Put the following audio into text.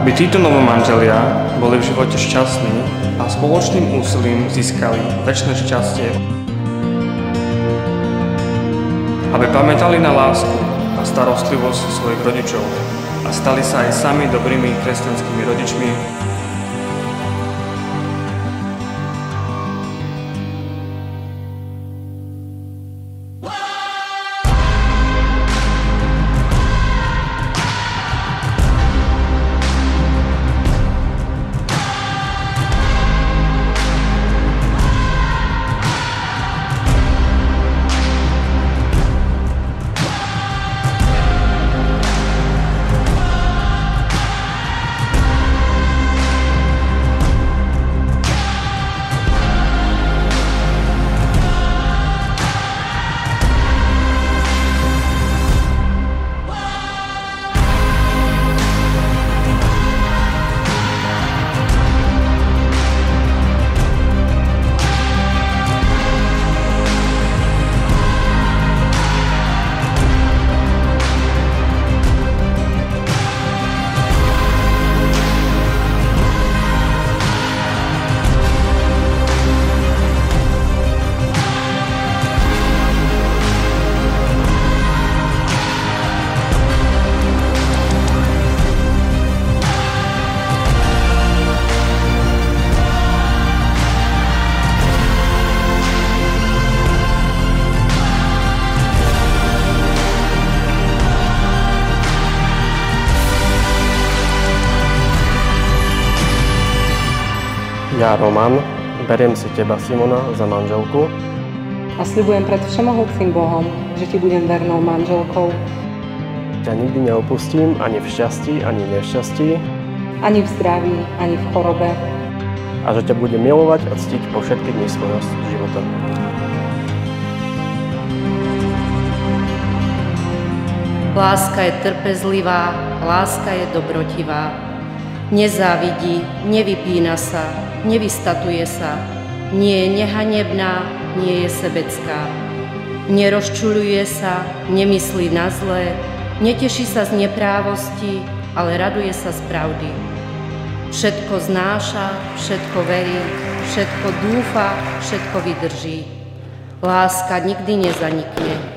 aby títo novomanželia boli v živote šťastní a spoločným úsilím získali večné šťastie. Aby pamätali na lásku a starostlivosť svojich rodičov a stali sa aj sami dobrými kresťanskými rodičmi. Ja, Roman, beriem si teba, Simona, za manželku. A sľubujem pred všemohúcim Bohom, že ti budem vernou manželkou. Ťa nikdy neopustím ani v šťastí, ani nešťastí. Ani v zdraví, ani v chorobe. A že ťa budem milovať a ctiť po všetky dni svojho života. Láska je trpezlivá, láska je dobrotivá. Nezávidí, nevypína sa, nevystatuje sa, nie je nehanebná, nie je sebecká. Nerozčuľuje sa, nemyslí na zlé, neteší sa z neprávosti, ale raduje sa z pravdy. Všetko znáša, všetko verí, všetko dúfa, všetko vydrží. Láska nikdy nezanikne.